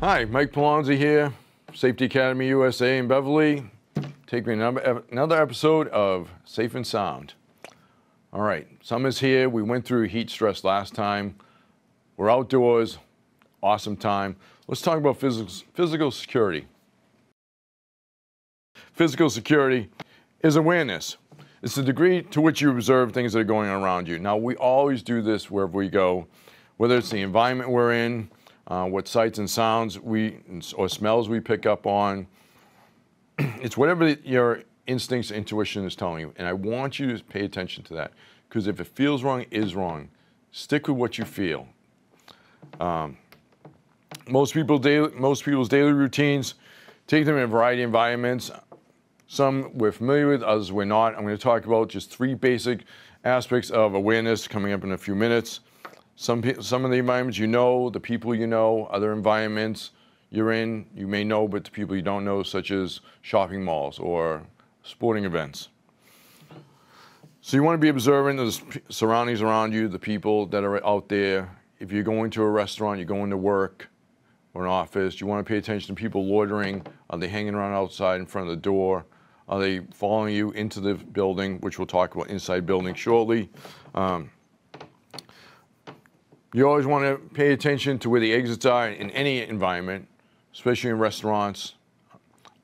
Hi, Mike Pelonzi here, Safety Academy USA in Beverly. Taking another episode of Safe and Sound. All right, summer's here. We went through heat stress last time. We're outdoors, awesome time. Let's talk about physical security. Physical security is awareness. It's the degree to which you observe things that are going on around you. Now, we always do this wherever we go, whether it's the environment we're in, what sights and sounds or smells we pick up on. It's whatever your instincts, intuition is telling you. And I want you to pay attention to that. Because if it feels wrong, it is wrong. Stick with what you feel. Most people's daily routines take them in a variety of environments. Some we're familiar with, others we're not. I'm going to talk about just 3 basic aspects of awareness coming up in a few minutes. Some of the environments you know, the people you know, other environments you're in, you may know, but the people you don't know, such as shopping malls or sporting events. So you want to be observant of the surroundings around you, the people that are out there. If you're going to a restaurant, you're going to work or an office, you want to pay attention to people loitering. Are they hanging around outside in front of the door? Are they following you into the building, which we'll talk about inside building shortly. You always want to pay attention to where the exits are in any environment, especially in restaurants.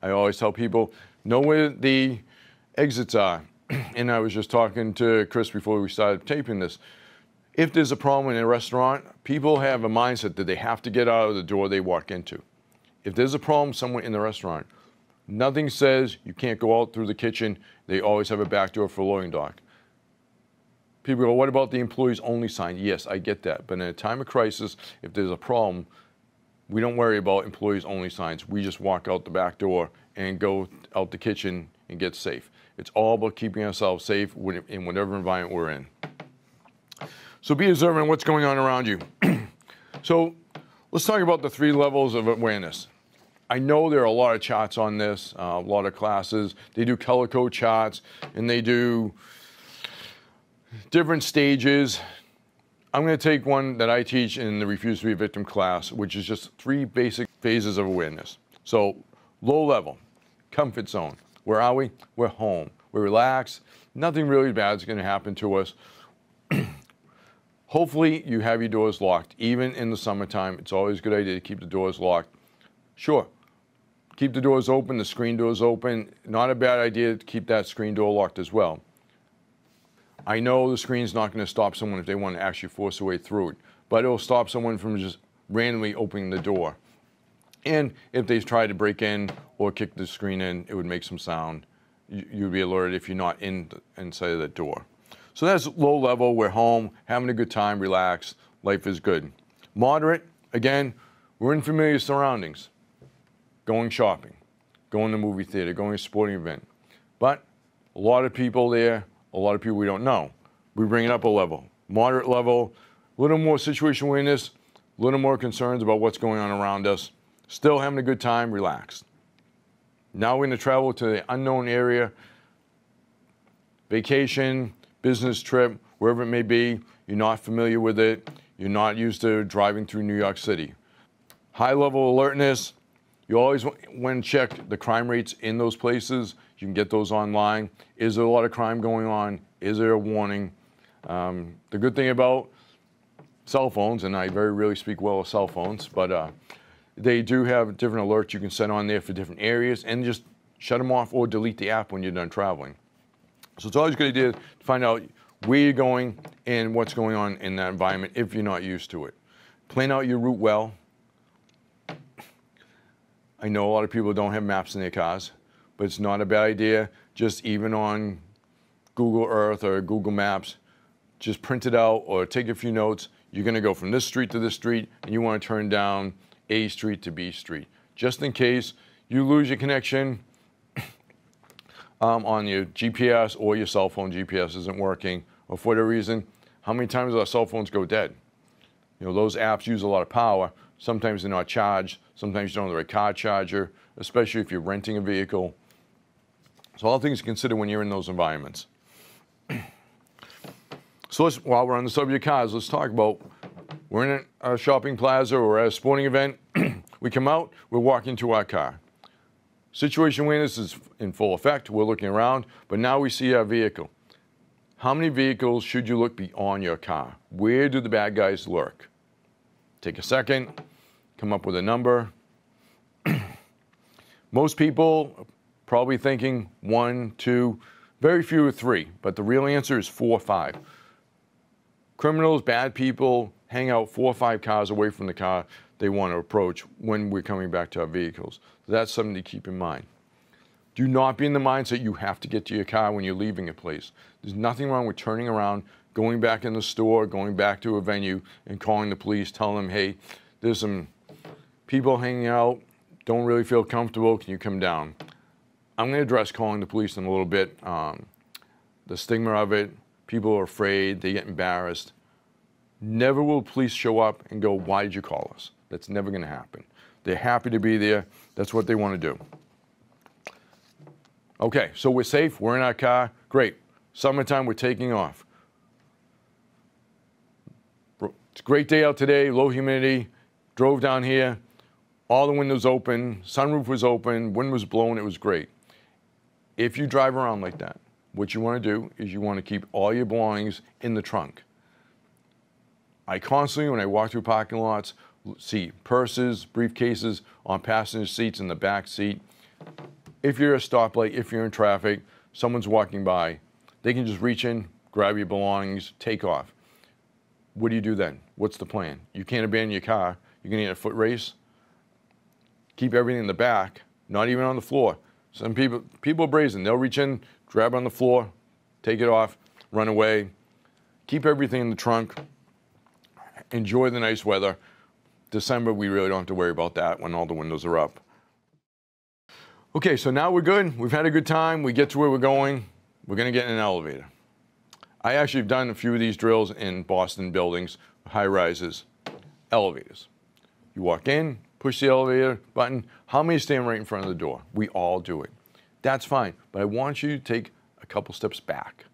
I always tell people, know where the exits are. And I was just talking to Chris before we started taping this. If there's a problem in a restaurant, people have a mindset that they have to get out of the door they walk into. If there's a problem somewhere in the restaurant, nothing says you can't go out through the kitchen. They always have a back door for a loading dock. People go, what about the employees only sign? Yes, I get that. But in a time of crisis, if there's a problem, we don't worry about employees only signs. We just walk out the back door and go out the kitchen and get safe. It's all about keeping ourselves safe in whatever environment we're in. So be observant of what's going on around you. So let's talk about the 3 levels of awareness. I know there are a lot of charts on this, a lot of classes. They do color code charts, and they do different stages. I'm going to take one that I teach in the Refuse to be a Victim class, which is just 3 basic phases of awareness. So low level, comfort zone. Where are we? We're home. We're relaxed. Nothing really bad is going to happen to us. Hopefully you have your doors locked. Even in the summertime, it's always a good idea to keep the doors locked. Sure, keep the doors open, the screen doors open. Not a bad idea to keep that screen door locked as well. I know the screen's not going to stop someone if they want to actually force their way through it, but it'll stop someone from just randomly opening the door. And if they try to break in or kick the screen in, it would make some sound. You'd be alerted if you're not inside of that door. So that's low level. We're home, having a good time, relaxed. Life is good. Moderate, again, we're in familiar surroundings. Going shopping, going to the movie theater, going to a sporting event. But a lot of people there, a lot of people we don't know. We bring it up a level. Moderate level, a little more situational awareness, a little more concerns about what's going on around us. Still having a good time, relaxed. Now we're going to travel to the unknown area, vacation, business trip, wherever it may be. You're not familiar with it. You're not used to driving through New York City. High level alertness. You always want to check the crime rates in those places. You can get those online. Is there a lot of crime going on? Is there a warning? The good thing about cell phones, and I very rarely speak well of cell phones, but they do have different alerts you can set on there for different areas, and just shut them off or delete the app when you're done traveling. So it's always a good idea to find out where you're going and what's going on in that environment if you're not used to it. Plan out your route well. I know a lot of people don't have maps in their cars, but it's not a bad idea. Just even on Google Earth or Google Maps, just print it out or take a few notes. You're going to go from this street to this street, and you want to turn down A street to B street. Just in case you lose your connection on your GPS or your cell phone GPS isn't working, or for whatever reason, how many times do our cell phones go dead? You know, those apps use a lot of power. Sometimes they're not charged. Sometimes you don't have the right car charger, especially if you're renting a vehicle. So all things to consider when you're in those environments. So while we're on the subject of cars, let's talk about, we're in a shopping plaza or at a sporting event. We come out, we're walking to our car. Situation awareness is in full effect. We're looking around, but now we see our vehicle. How many vehicles should you look beyond your car? Where do the bad guys lurk? Take a second, come up with a number. Most people probably thinking 1, 2, very few are 3, but the real answer is 4 or 5. Criminals, bad people hang out 4 or 5 cars away from the car they want to approach when we're coming back to our vehicles. So that's something to keep in mind. Do not be in the mindset you have to get to your car when you're leaving a place. There's nothing wrong with turning around, going back in the store, going back to a venue, and calling the police, telling them, hey, there's some people hanging out, don't really feel comfortable, can you come down? I'm going to address calling the police in a little bit. The stigma of it, people are afraid, they get embarrassed. Never will police show up and go, why did you call us? That's never going to happen. They're happy to be there. That's what they want to do. Okay, so we're safe. We're in our car. Great. Summertime, we're taking off. It's a great day out today, low humidity. Drove down here. All the windows open. Sunroof was open. Wind was blowing. It was great. If you drive around like that, what you want to do is you want to keep all your belongings in the trunk. I constantly, when I walk through parking lots, see purses, briefcases on passenger seats in the back seat. If you're at a stoplight, if you're in traffic, someone's walking by, they can just reach in, grab your belongings, take off. What do you do then? What's the plan? You can't abandon your car. You're going to get a foot race. Keep everything in the back, not even on the floor. Some people are brazen. They'll reach in, grab on the floor, take it off, run away. Keep everything in the trunk. Enjoy the nice weather. December, we really don't have to worry about that when all the windows are up. Okay, so now we're good. We've had a good time. We get to where we're going. We're going to get in an elevator. I actually have done a few of these drills in Boston buildings, high rises, elevators. You walk in, push the elevator button. How many stand right in front of the door? We all do it. That's fine, but I want you to take a couple steps back.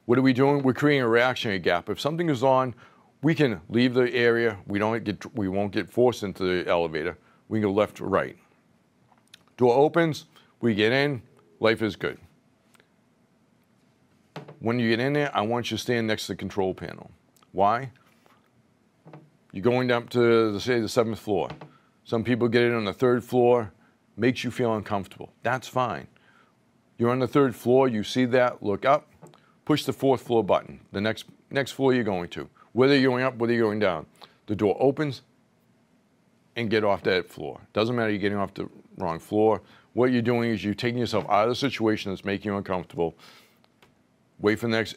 What are we doing? We're creating a reactionary gap. If something is on, we can leave the area. We won't get forced into the elevator. We can go left or right. Door opens, we get in, life is good. When you get in there, I want you to stand next to the control panel. Why? You're going up to, say, the 7th floor. Some people get in on the 3rd floor, makes you feel uncomfortable. That's fine. You're on the 3rd floor, you see that, look up, push the 4th floor button, the next floor you're going to. Whether you're going up, whether you're going down. The door opens and get off that floor. Doesn't matter you're getting off the wrong floor. What you're doing is you're taking yourself out of the situation that's making you uncomfortable. Wait for the next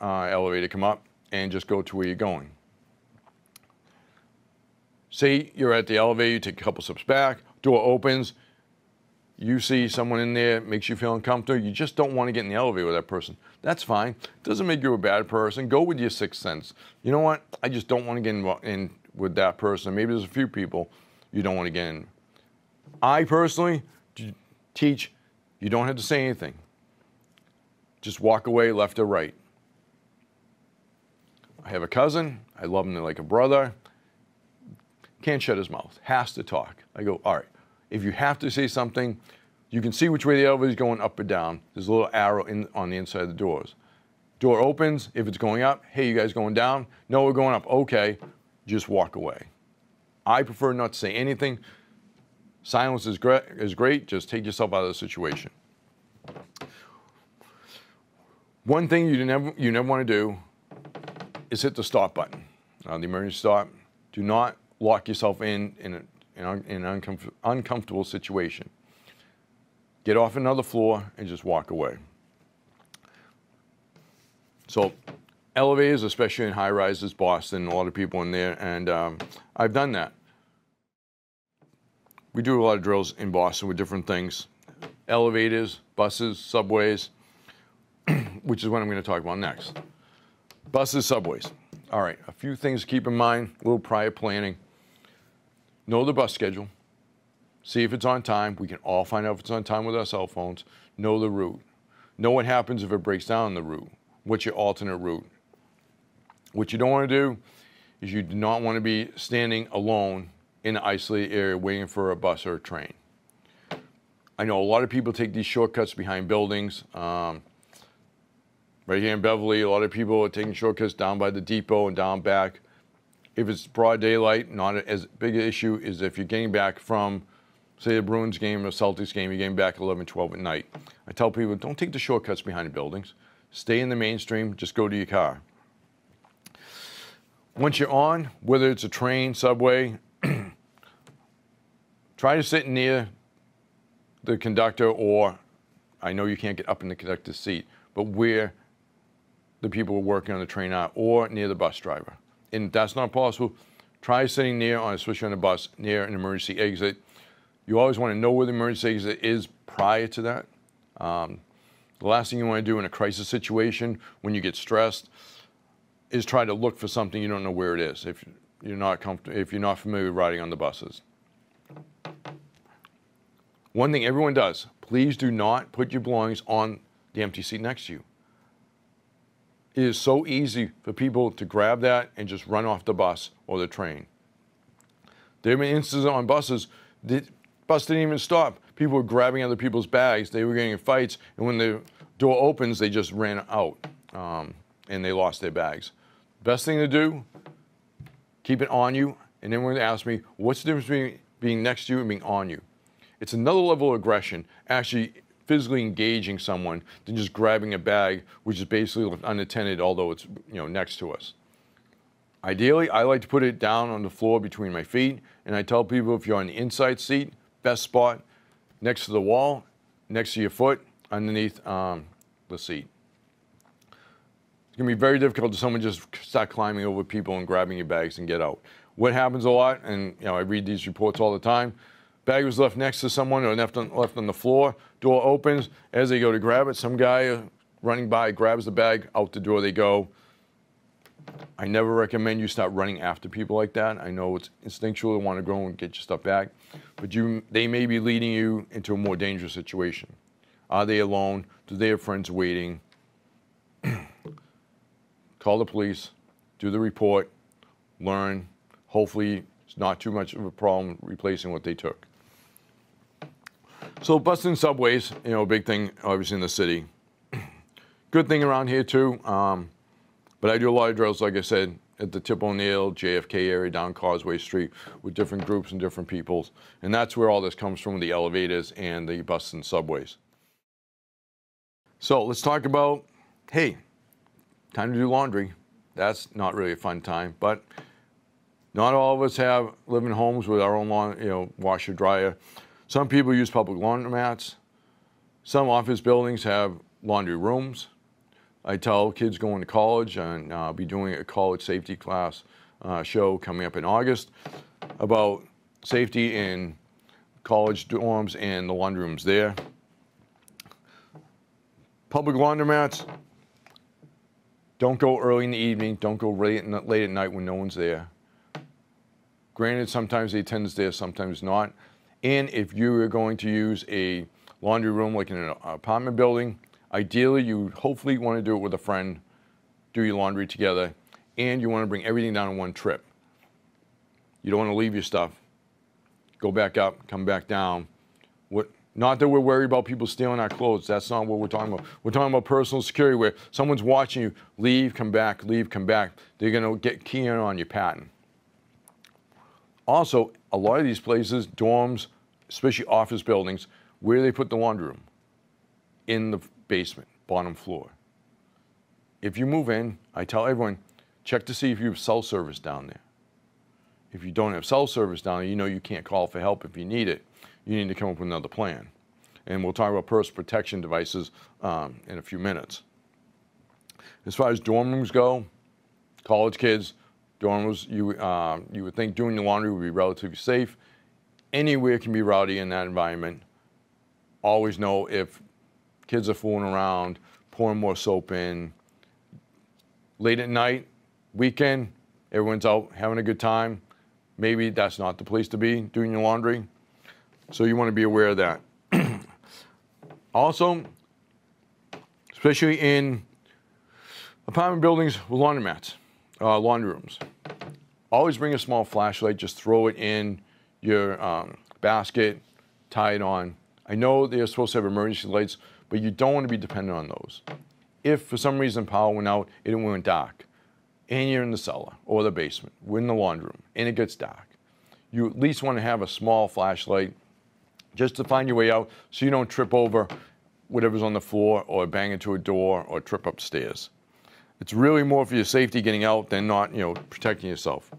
elevator to come up and just go to where you're going. Say you're at the elevator, you take a couple steps back, door opens, you see someone in there, makes you feel uncomfortable, you just don't want to get in the elevator with that person. That's fine. Doesn't make you a bad person. Go with your 6th sense. You know what? I just don't want to get in with that person. Maybe there's a few people you don't want to get in. I personally teach you don't have to say anything. Just walk away left or right. I have a cousin. I love him like a brother. Can't shut his mouth. Has to talk. I go, all right. If you have to say something, you can see which way the elevator is going, up or down. There's a little arrow on the inside of the doors. Door opens. If it's going up, hey, you guys going down? No, we're going up. Okay, just walk away. I prefer not to say anything. Silence is great. Just take yourself out of the situation. One thing you never want to do is hit the stop button. The emergency stop. Do not lock yourself in an uncomfortable situation. Get off another floor and just walk away. So elevators, especially in high rises, Boston, a lot of people in there, and I've done that. We do a lot of drills in Boston with different things. Elevators, buses, subways, which is what I'm going to talk about next. Buses, subways. All right, a few things to keep in mind, a little prior planning. Know the bus schedule. See if it's on time. We can all find out if it's on time with our cell phones. Know the route. Know what happens if it breaks down the route. What's your alternate route? What you don't want to do is you do not want to be standing alone in an isolated area waiting for a bus or a train. I know a lot of people take these shortcuts behind buildings. Right here in Beverly, a lot of people are taking shortcuts down by the depot and down back. If it's broad daylight, not as big an issue as if you're getting back from, say, a Bruins game or a Celtics game, you're getting back at 11, 12 at night. I tell people, don't take the shortcuts behind the buildings. Stay in the mainstream, just go to your car. Once you're on, whether it's a train, subway, try to sit near the conductor, or I know you can't get up in the conductor's seat, but where the people who are working on the train are, or near the bus driver. And if that's not possible, try sitting near, especially on the bus, near an emergency exit. You always want to know where the emergency exit is prior to that. The last thing you want to do in a crisis situation when you get stressed is try to look for something you don't know where it is if you're not familiar with riding on the buses. One thing everyone does, please do not put your belongings on the empty seat next to you. It is so easy for people to grab that and just run off the bus or the train. There have been instances on buses, the bus didn't even stop. People were grabbing other people's bags, they were getting in fights, and when the door opens, they just ran out and they lost their bags. Best thing to do, keep it on you. And then when they ask me, what's the difference between being next to you and being on you? It's another level of aggression, actually physically engaging someone, than just grabbing a bag, which is basically left unattended, although it's next to us. Ideally, I like to put it down on the floor between my feet, and I tell people if you're on the inside seat, best spot next to the wall, next to your foot, underneath the seat. It's going to be very difficult to someone just start climbing over people and grabbing your bags and get out. What happens a lot, and I read these reports all the time, bag was left next to someone or left on the floor, door opens, as they go to grab it, some guy running by grabs the bag, out the door they go. I never recommend you start running after people like that. I know it's instinctual to want to go and get your stuff back, but they may be leading you into a more dangerous situation. Are they alone? Do they have friends waiting? Call the police, do the report, learn. Hopefully it's not too much of a problem replacing what they took. So buses and subways, a big thing obviously in the city. Good thing around here too, but I do a lot of drills, like I said, at the Tip O'Neill, JFK area, down Causeway Street, with different groups and different peoples. And that's where all this comes from, the elevators and the buses and subways. So let's talk about, hey, time to do laundry. That's not really a fun time, but not all of us live in homes with our own washer, dryer. Some people use public laundromats. Some office buildings have laundry rooms. I tell kids going to college, and I'll be doing a college safety class show coming up in August about safety in college dorms and the laundry rooms there. Public laundromats, don't go early in the evening. Don't go late at night when no one's there. Granted, sometimes the attendant's there, sometimes not. And if you are going to use a laundry room like in an apartment building, ideally you hopefully want to do it with a friend, do your laundry together, and you want to bring everything down in one trip. You don't want to leave your stuff, go back up, come back down. Not that we're worried about people stealing our clothes. That's not what we're talking about. We're talking about personal security, where someone's watching you, leave, come back, leave, come back. They're going to get key in on your pattern. Also, a lot of these places, dorms, especially office buildings, where they put the laundry room? In the basement, bottom floor. If you move in, I tell everyone, check to see if you have cell service down there. If you don't have cell service down there, you can't call for help if you need it. You need to come up with another plan. And we'll talk about personal protection devices in a few minutes. As far as dorm rooms go, college kids, dorm rooms, you would think doing the laundry would be relatively safe. Anywhere can be rowdy in that environment. Always know if kids are fooling around, pouring more soap in. Late at night, weekend, everyone's out having a good time. Maybe that's not the place to be doing your laundry. So you want to be aware of that. Also, especially in apartment buildings with laundry rooms, always bring a small flashlight. Just throw it in your basket, tie it on. I know they're supposed to have emergency lights, but you don't want to be dependent on those. If for some reason power went out, it went dark, and you're in the cellar or the basement, we're in the laundry room, and it gets dark, you at least want to have a small flashlight just to find your way out so you don't trip over whatever's on the floor or bang into a door or trip upstairs. It's really more for your safety getting out than not, protecting yourself.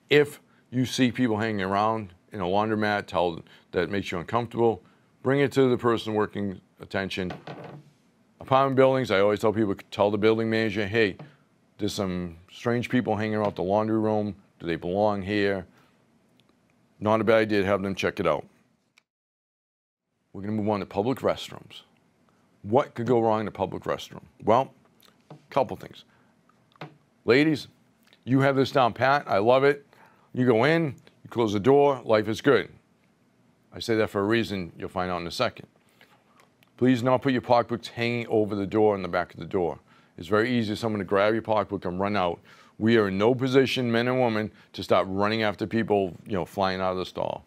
If you see people hanging around in a laundromat that makes you uncomfortable, bring it to the person working attention. Apartment buildings, I always tell people, tell the building manager, hey, there's some strange people hanging around the laundry room. Do they belong here? Not a bad idea to have them check it out. We're going to move on to public restrooms. What could go wrong in a public restroom? Well, a couple things. Ladies, you have this down pat. I love it. You go in, you close the door, life is good. I say that for a reason you'll find out in a second. Please not put your pocketbooks hanging over the door in the back of the door. It's very easy for someone to grab your pocketbook and run out. We are in no position, men and women, to stop running after people, flying out of the stall.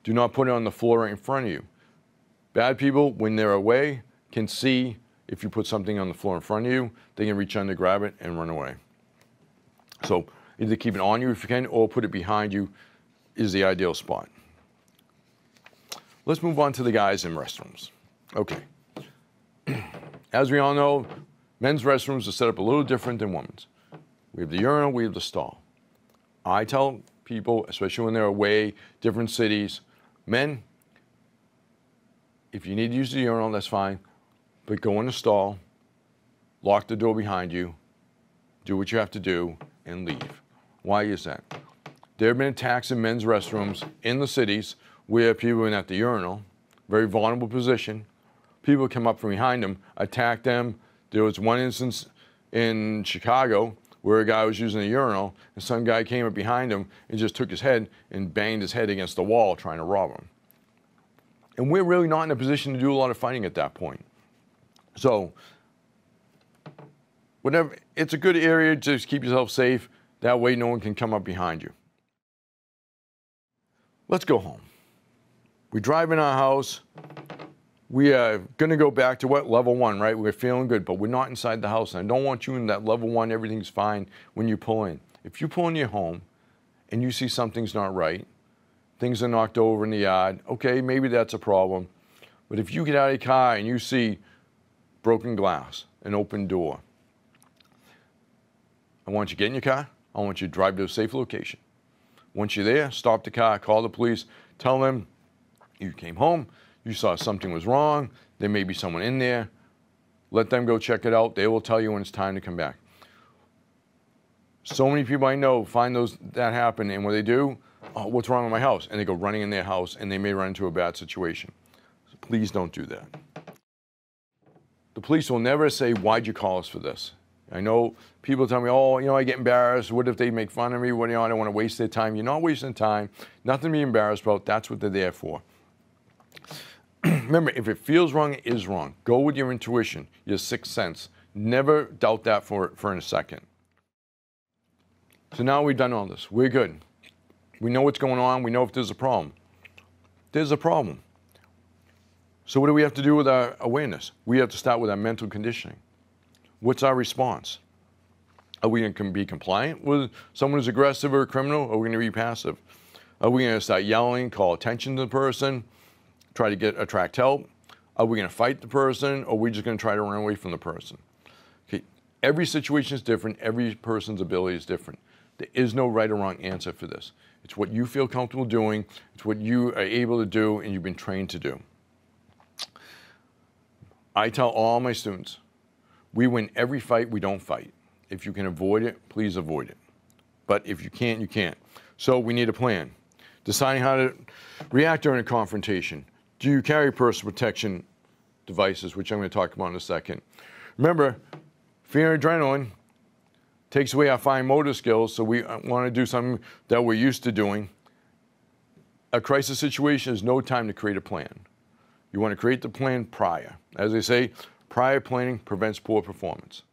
Do not put it on the floor right in front of you. Bad people, when they're away, can see if you put something on the floor in front of you, they can reach under, grab it, and run away. So either keep it on you if you can, or put it behind you is the ideal spot. Let's move on to the guys in restrooms. Okay. As we all know, men's restrooms are set up a little different than women's. We have the urinal, we have the stall. I tell people, especially when they're away, different cities, men, if you need to use the urinal, that's fine, but go in the stall, lock the door behind you, do what you have to do, and leave. Why is that? There have been attacks in men's restrooms in the cities where people are at the urinal, very vulnerable position. People come up from behind them, attack them. There was one instance in Chicago where a guy was using a urinal, and some guy came up behind him and just took his head and banged his head against the wall trying to rob him. And we're really not in a position to do a lot of fighting at that point. So, whatever, it's a good area, just keep yourself safe. That way no one can come up behind you. Let's go home. We drive in our house. We are going to go back to level 1, right? We're feeling good, but we're not inside the house. And I don't want you in that level 1, everything's fine when you pull in. If you pull in your home and you see something's not right, things are knocked over in the yard, okay, maybe that's a problem. But if you get out of your car and you see broken glass, an open door, I want you to get in your car. I want you to drive to a safe location. Once you're there, stop the car, call the police, tell them you came home, you saw something was wrong, there may be someone in there. Let them go check it out. They will tell you when it's time to come back. So many people I know find that happen, and what they do, oh, what's wrong with my house? And they go running in their house, and they may run into a bad situation. So please don't do that. The police will never say, why'd you call us for this? I know people tell me, oh, I get embarrassed. What if they make fun of me? I don't want to waste their time. You're not wasting time. Nothing to be embarrassed about. That's what they're there for. Remember, if it feels wrong, it is wrong. Go with your intuition, your sixth sense. Never doubt that for a second. So now we've done all this. We're good. We know what's going on. We know if there's a problem. There's a problem. So what do we have to do with our awareness? We have to start with our mental conditioning. What's our response? Are we going to be compliant with someone who's aggressive or a criminal? Or are we going to be passive? Are we going to start yelling, call attention to the person, try to attract help? Are we going to fight the person, or are we just going to try to run away from the person? Okay. Every situation is different. Every person's ability is different. There is no right or wrong answer for this. It's what you feel comfortable doing. It's what you are able to do and you've been trained to do. I tell all my students, we win every fight, we don't fight. If you can avoid it, please avoid it. But if you can't, you can't. So we need a plan. Deciding how to react during a confrontation. Do you carry personal protection devices, which I'm going to talk about in a second. Remember, fear and adrenaline takes away our fine motor skills, so we want to do something that we're used to doing. A crisis situation is no time to create a plan. You want to create the plan prior. As they say, prior planning prevents poor performance.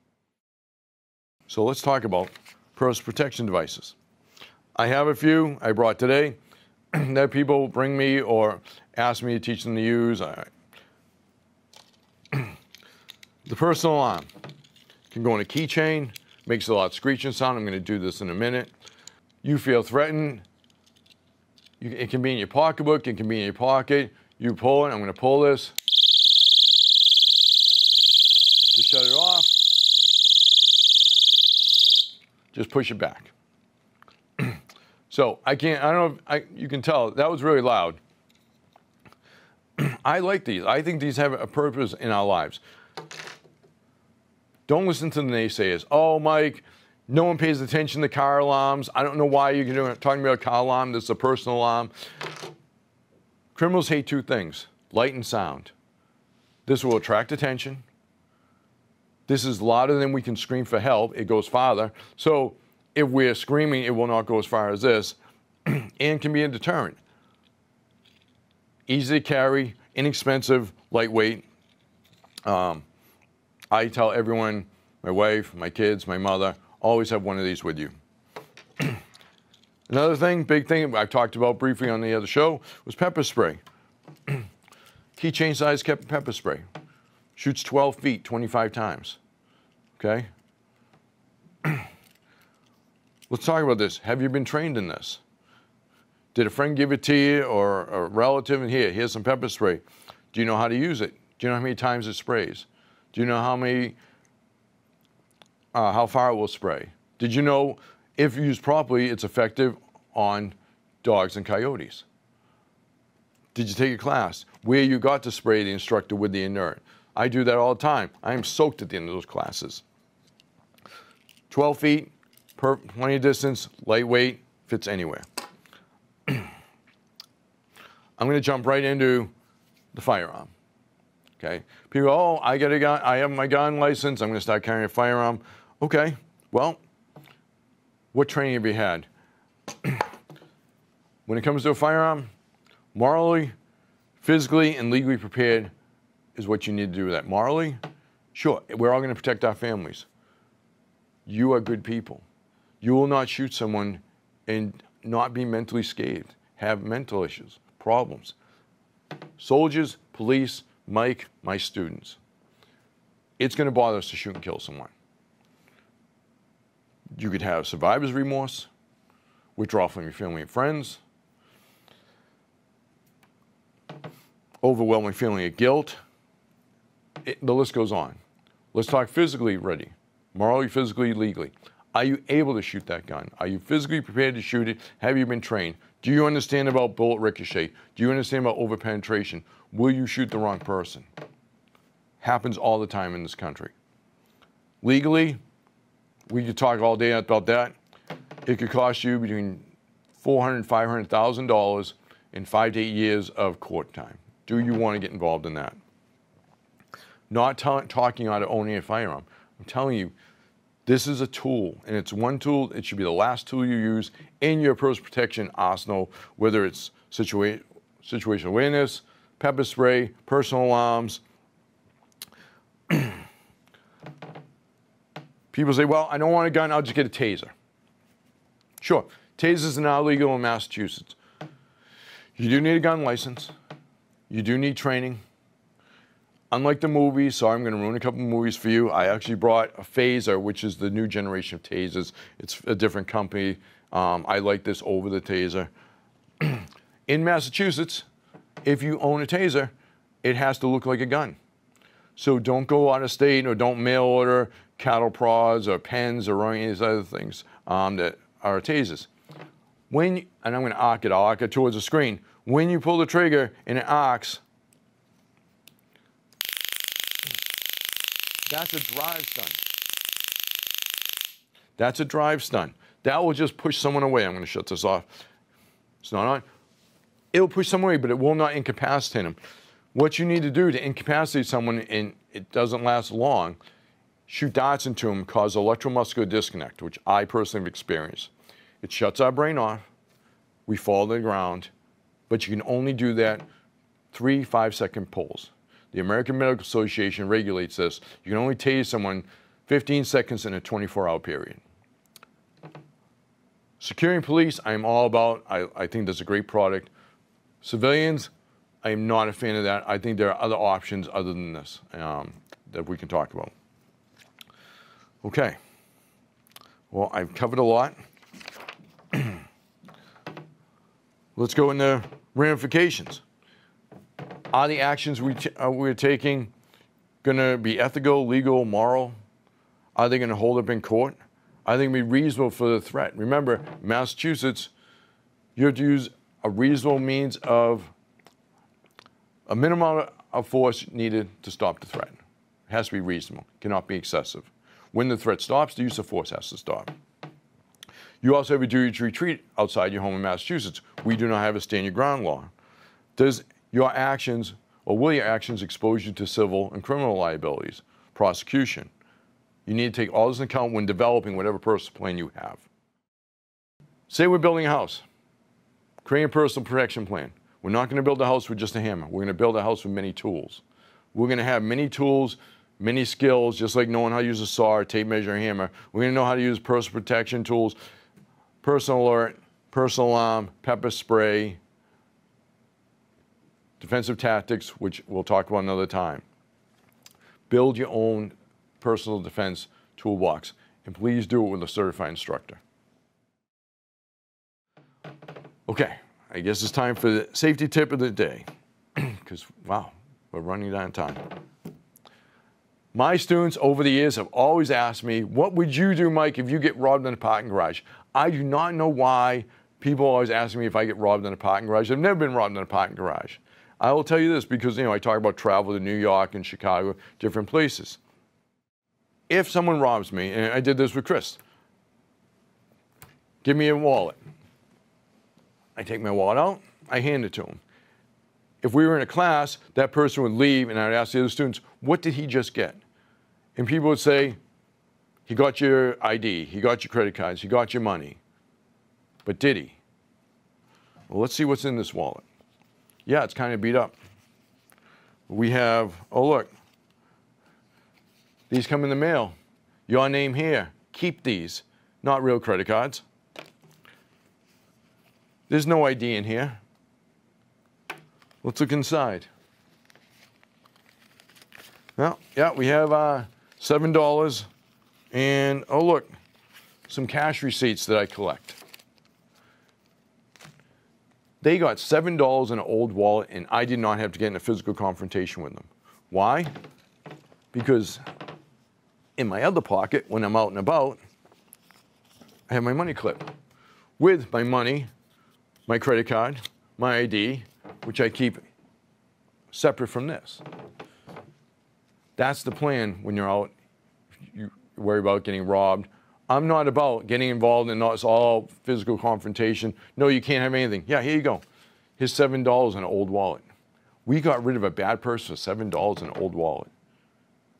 So let's talk about personal protection devices. I have a few I brought today that people bring me or ask me to teach them to use. The personal alarm can go in a keychain, makes a lot of screeching sound. I'm going to do this in a minute. You feel threatened. It can be in your pocketbook. It can be in your pocket. You pull it. I'm going to pull this to shut it off. Just push it back. So I don't know if you can tell, that was really loud. I like these. I think these have a purpose in our lives. Don't listen to the naysayers. Oh, Mike, no one pays attention to car alarms. I don't know why you're talking about a car alarm. This is a personal alarm. Criminals hate two things, light and sound. This will attract attention. This is louder than we can scream for help. It goes farther. So if we're screaming, it will not go as far as this, and can be a deterrent. Easy to carry, inexpensive, lightweight. I tell everyone, my wife, my kids, my mother, always have one of these with you. Another thing, big thing I've talked about briefly on the other show was pepper spray. Keychain size pepper spray. Shoots 12 feet, 25 times. Okay? Let's talk about this. Have you been trained in this? Did a friend give it to you or a relative? And here's some pepper spray. Do you know how to use it? Do you know how many times it sprays? Do you know how far it will spray? Did you know if used properly, it's effective on dogs and coyotes? Did you take a class where you got to spray the instructor with the inert? I do that all the time. I am soaked at the end of those classes. 12 feet, plenty of distance, lightweight, fits anywhere. I'm going to jump right into the firearm. Okay. People, oh, I get a gun. I have my gun license. I'm going to start carrying a firearm. Okay. Well, what training have you had? When it comes to a firearm, morally, physically, and legally prepared is what you need to do with that. Morally, sure, we're all going to protect our families. You are good people. You will not shoot someone and not be mentally scathed, have mental issues, problems. Soldiers, police, Mike, my students. It's going to bother us to shoot and kill someone. You could have survivor's remorse, withdrawal from your family and friends, overwhelming feeling of guilt. The list goes on. Let's talk physically ready, morally, physically, legally. Are you able to shoot that gun? Are you physically prepared to shoot it? Have you been trained? Do you understand about bullet ricochet? Do you understand about overpenetration? Will you shoot the wrong person? Happens all the time in this country. Legally, we could talk all day about that. It could cost you between $400,000 and $500,000 in 5 to 8 years of court time. Do you want to get involved in that? Not talking out of owning a firearm. I'm telling you, this is a tool, and it's one tool. It should be the last tool you use in your personal protection arsenal, whether it's situational awareness, pepper spray, personal alarms. People say, well, I don't want a gun, I'll just get a taser. Sure, tasers are now legal in Massachusetts. You do need a gun license. You do need training. Unlike the movies, sorry, I'm going to ruin a couple of movies for you. I actually brought a phaser, which is the new generation of tasers. It's a different company. I like this over the taser. In Massachusetts, if you own a taser, it has to look like a gun. So don't go out of state or don't mail order cattle prods or pens or any of these other things that are tasers. And I'm going to arc it towards the screen. When you pull the trigger and it arcs, that's a drive stun. That's a drive stun. That will just push someone away. I'm going to shut this off. It's not on. It'll push someone away, but it will not incapacitate them. What you need to do to incapacitate someone, and it doesn't last long, shoot darts into them, cause electromuscular disconnect, which I personally have experienced. It shuts our brain off. We fall to the ground, but you can only do that 3 5-second pulls. The American Medical Association regulates this. You can only tase someone 15 seconds in a 24-hour period. Securing police, I'm all about. I think that's a great product. Civilians, I am not a fan of that. I think there are other options other than this that we can talk about. Okay. Well, I've covered a lot. Let's go into ramifications. Are the actions we're taking going to be ethical, legal, moral? Are they going to hold up in court? Are they going to be reasonable for the threat? Remember, Massachusetts, you have to use a reasonable means of a minimum of force needed to stop the threat. It has to be reasonable, cannot be excessive. When the threat stops, the use of force has to stop. You also have a duty to retreat outside your home in Massachusetts. We do not have a stand your ground law. Does your actions, or will your actions expose you to civil and criminal liabilities, prosecution? You need to take all this into account when developing whatever personal plan you have. Say we're building a house, creating a personal protection plan. We're not going to build a house with just a hammer. We're going to build a house with many tools. We're going to have many tools, many skills, just like knowing how to use a saw, tape measure, and hammer. We're going to know how to use personal protection tools, personal alert, personal alarm, pepper spray, defensive tactics, which we'll talk about another time. Build your own personal defense toolbox, and please do it with a certified instructor. Okay, I guess it's time for the safety tip of the day, because, wow, we're running down time. My students over the years have always asked me, what would you do, Mike, if you get robbed in a parking garage? I do not know why people always ask me if I get robbed in a parking garage. I've never been robbed in a parking garage. I will tell you this because, I talk about travel to New York and Chicago, different places. If someone robs me, and I did this with Chris, give me a wallet. I take my wallet out, I hand it to him. If we were in a class, that person would leave and I'd ask the other students, what did he just get? And people would say, he got your ID, he got your credit cards, he got your money. But did he? Well, let's see what's in this wallet. Yeah, it's kind of beat up. We have, oh look, these come in the mail. Your name here. Keep these. Not real credit cards. There's no ID in here. Let's look inside. Well, yeah, we have $7 and, oh look, some cash receipts that I collect. They got $7 in an old wallet and I did not have to get in a physical confrontation with them. Why? Because in my other pocket, when I'm out and about, I have my money clip with my money, my credit card, my ID, which I keep separate from this. That's the plan when you're out. You worry about getting robbed. I'm not about getting involved in it's all physical confrontation. No, you can't have anything. Yeah, here you go. Here's $7 in an old wallet. We got rid of a bad person for $7 in an old wallet,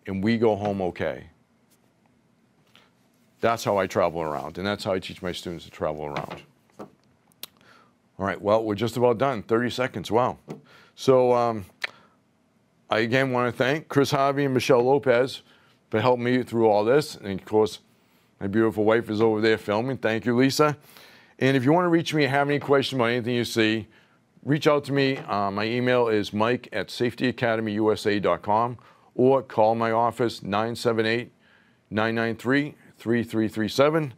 and we go home okay. That's how I travel around, and that's how I teach my students to travel around. All right, well, we're just about done. 30 seconds, wow. So I again want to thank Chris Harvey and Michelle Lopez for helping me through all this. And of course, my beautiful wife is over there filming. Thank you, Lisa. And if you want to reach me and have any questions about anything you see, reach out to me. My email is mike@safetyacademyusa.com or call my office, 978-993-3337.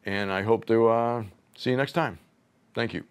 And I hope to see you next time. Thank you.